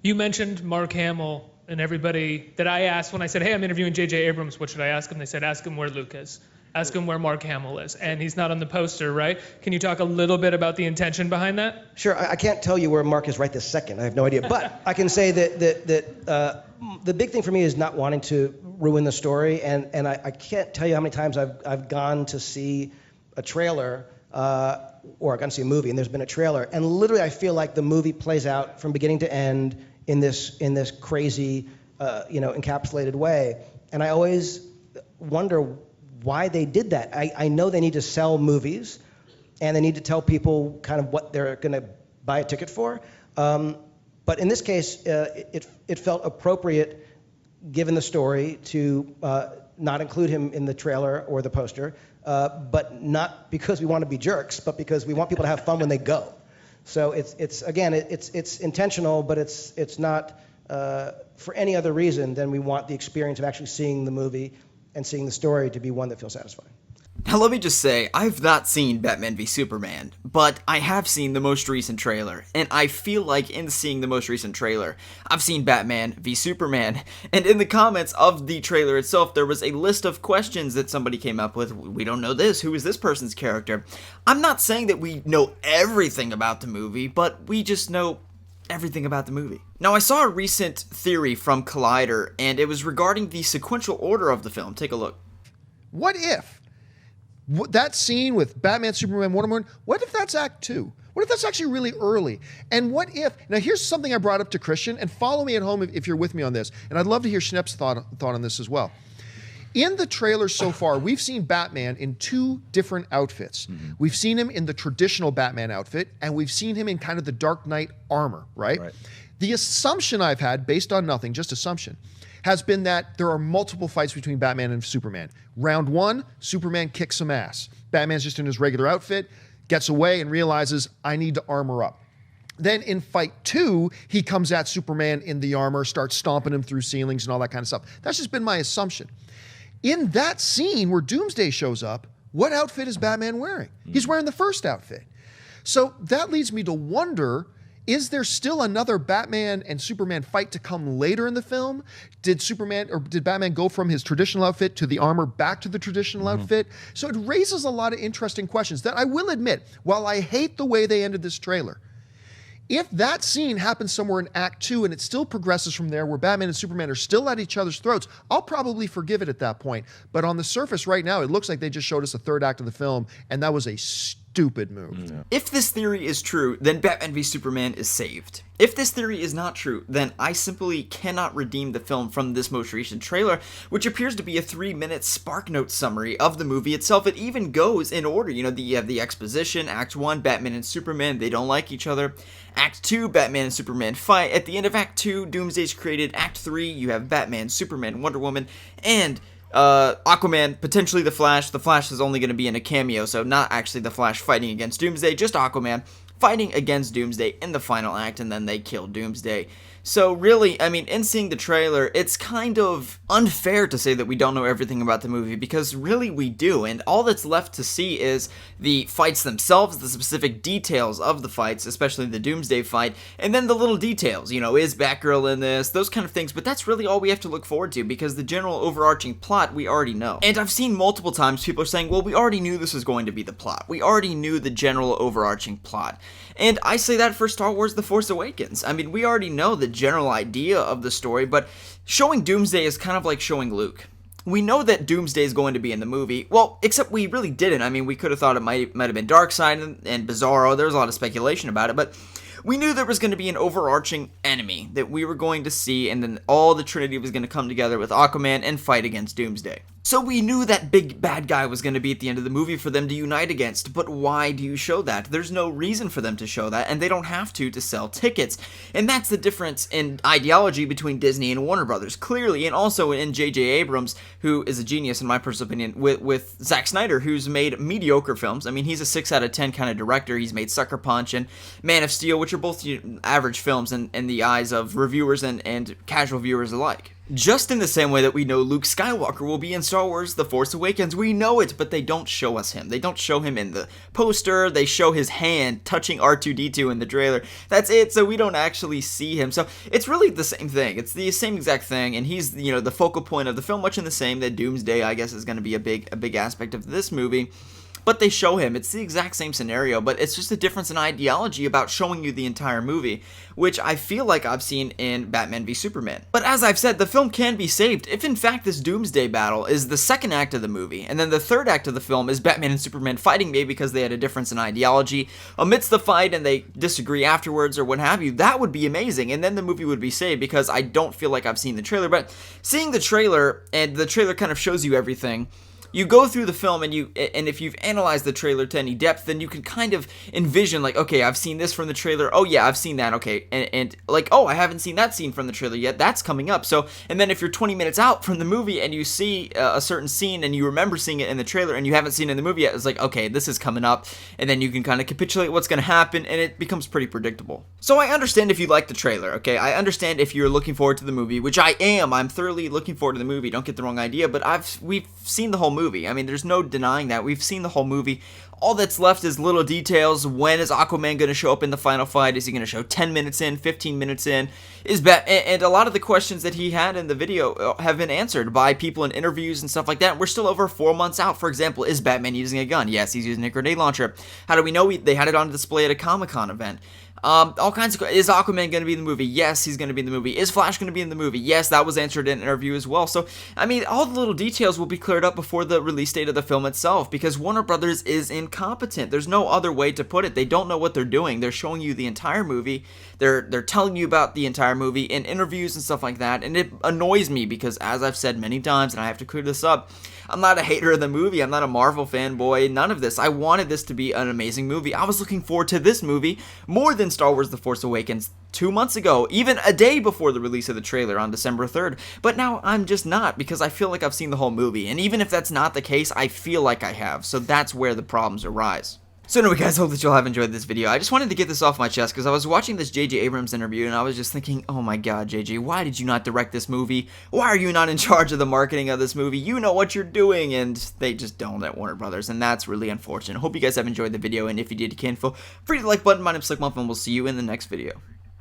You mentioned Mark Hamill, and everybody that I asked when I said, hey, I'm interviewing J.J. Abrams, what should I ask him? They said, ask him where Luke is. Ask him where Mark Hamill is. And he's not on the poster, right? Can you talk a little bit about the intention behind that? Sure. I can't tell you where Mark is right this second. I have no idea. But I can say that the big thing for me is not wanting to ruin the story. And I can't tell you how many times I've gone to see a trailer or I've gone to see a movie and there's been a trailer. And literally I feel like the movie plays out from beginning to end in this crazy, encapsulated way. And I always wonder why they did that. I know they need to sell movies, and they need to tell people kind of what they're going to buy a ticket for. But in this case, it felt appropriate, given the story, to not include him in the trailer or the poster, but not because we want to be jerks, but because we want people to have fun when they go. So it's intentional, but it's not for any other reason than we want the experience of actually seeing the movie and seeing the story to be one that feels satisfying. Now let me just say, I've not seen Batman v Superman, but I have seen the most recent trailer, and I feel like in seeing the most recent trailer, I've seen Batman v Superman, and in the comments of the trailer itself, there was a list of questions that somebody came up with. We don't know this, who is this person's character? I'm not saying that we know everything about the movie, but we just know everything about the movie. Now, I saw a recent theory from Collider, and it was regarding the sequential order of the film. Take a look. What if that scene with Batman, Superman, Wonder Woman, what if that's Act 2? What if that's actually really early? And what if, now here's something I brought up to Christian, and follow me at home if you're with me on this, and I'd love to hear Schnepp's thought on this as well. In the trailer so far, we've seen Batman in two different outfits. Mm-hmm. We've seen him in the traditional Batman outfit, and we've seen him in kind of the Dark Knight armor, right? The assumption I've had, based on nothing, just assumption, has been that there are multiple fights between Batman and Superman. Round one, Superman kicks some ass. Batman's just in his regular outfit, gets away and realizes, I need to armor up. Then in fight two, he comes at Superman in the armor, starts stomping him through ceilings and all that kind of stuff. That's just been my assumption. In that scene where Doomsday shows up, what outfit is Batman wearing? He's wearing the first outfit. So that leads me to wonder, is there still another Batman and Superman fight to come later in the film? Did Batman go from his traditional outfit to the armor back to the traditional outfit? So it raises a lot of interesting questions that I will admit, while I hate the way they ended this trailer, if that scene happens somewhere in Act 2 and it still progresses from there where Batman and Superman are still at each other's throats, I'll probably forgive it at that point. But on the surface right now, it looks like they just showed us a third act of the film, and that was a stupid move. Yeah. If this theory is true, then Batman v Superman is saved. If this theory is not true, then I simply cannot redeem the film from this most recent trailer, which appears to be a 3-minute SparkNote summary of the movie itself. It even goes in order. You have the exposition, Act 1, Batman and Superman, they don't like each other. Act 2, Batman and Superman fight. At the end of Act 2, Doomsday's created. Act 3, you have Batman, Superman, Wonder Woman, and Aquaman, potentially the Flash. The Flash is only going to be in a cameo, so not actually the Flash fighting against Doomsday, just Aquaman fighting against Doomsday in the final act, and then they kill Doomsday. So really, I mean, in seeing the trailer, it's kind of unfair to say that we don't know everything about the movie, because really we do, and all that's left to see is the fights themselves, the specific details of the fights, especially the Doomsday fight, and then the little details, is Batgirl in this, those kind of things, but that's really all we have to look forward to, because the general overarching plot we already know. And I've seen multiple times people are saying, well, we already knew this was going to be the plot. We already knew the general overarching plot. And I say that for Star Wars The Force Awakens. I mean, we already know the general idea of the story, but showing Doomsday is kind of like showing Luke. We know that Doomsday is going to be in the movie, well, except we really didn't. I mean, we could have thought it might have been Darkseid and Bizarro. There was a lot of speculation about it, but we knew there was going to be an overarching enemy that we were going to see, and then all the Trinity was going to come together with Aquaman and fight against Doomsday. So we knew that big bad guy was going to be at the end of the movie for them to unite against, but why do you show that? There's no reason for them to show that, and they don't have to sell tickets. And that's the difference in ideology between Disney and Warner Brothers, clearly, and also in J.J. Abrams, who is a genius in my personal opinion, with Zack Snyder, who's made mediocre films. I mean, he's a 6 out of 10 kind of director. He's made Sucker Punch and Man of Steel, which are both average films in the eyes of reviewers and casual viewers alike. Just in the same way that we know Luke Skywalker will be in Star Wars The Force Awakens. We know it, but they don't show us him. They don't show him in the poster. They show his hand touching R2-D2 in the trailer. That's it, so we don't actually see him. So it's really the same thing. It's the same exact thing, and he's, you know, the focal point of the film, much in the same that Doomsday, I guess, is going to be a big aspect of this movie. But they show him. It's the exact same scenario, but it's just a difference in ideology about showing you the entire movie, which I feel like I've seen in Batman v Superman. But as I've said, the film can be saved if in fact this Doomsday battle is the second act of the movie, and then the third act of the film is Batman and Superman fighting maybe because they had a difference in ideology amidst the fight and they disagree afterwards or what have you. That would be amazing, and then the movie would be saved, because I don't feel like I've seen the trailer. But seeing the trailer, and the trailer kind of shows you everything, you go through the film and if you've analyzed the trailer to any depth, then you can kind of envision, like, okay, I've seen this from the trailer. Oh yeah, I've seen that. Okay, and like, oh, I haven't seen that scene from the trailer yet. That's coming up. So, and then if you're 20 minutes out from the movie and you see a certain scene and you remember seeing it in the trailer and you haven't seen it in the movie yet, it's like, okay, this is coming up, and then you can kind of capitulate what's going to happen, and it becomes pretty predictable. So I understand if you like the trailer. Okay, I understand if you're looking forward to the movie, which I am. I'm thoroughly looking forward to the movie. Don't get the wrong idea, but we've seen the whole movie. I mean, there's no denying that. We've seen the whole movie. All that's left is little details. When is Aquaman going to show up in the final fight? Is he going to show 10 minutes in, 15 minutes in? And a lot of the questions that he had in the video have been answered by people in interviews and stuff like that. We're still over 4 months out. For example, is Batman using a gun? Yes, he's using a grenade launcher. How do we know they had it on display at a Comic-Con event? All kinds of. Is Aquaman going to be in the movie? Yes, he's going to be in the movie. Is Flash going to be in the movie? Yes, that was answered in an interview as well. So, I mean, all the little details will be cleared up before the release date of the film itself, because Warner Brothers is incompetent. There's no other way to put it. They don't know what they're doing. They're showing you the entire movie. They're telling you about the entire movie in interviews and stuff like that, and it annoys me because, as I've said many times, and I have to clear this up, I'm not a hater of the movie. I'm not a Marvel fanboy. None of this. I wanted this to be an amazing movie. I was looking forward to this movie more than Star Wars The Force Awakens 2 months ago, even a day before the release of the trailer on December 3rd. But now I'm just not, because I feel like I've seen the whole movie. And even if that's not the case, I feel like I have. So that's where the problems arise. So anyway, guys, hope that you'll have enjoyed this video. I just wanted to get this off my chest because I was watching this J.J. Abrams interview and I was just thinking, oh my god, J.J., why did you not direct this movie? Why are you not in charge of the marketing of this movie? You know what you're doing, and they just don't at Warner Brothers, and that's really unfortunate. Hope you guys have enjoyed the video, and if you did, you can feel free to like button. My name's Slikmof, and we'll see you in the next video.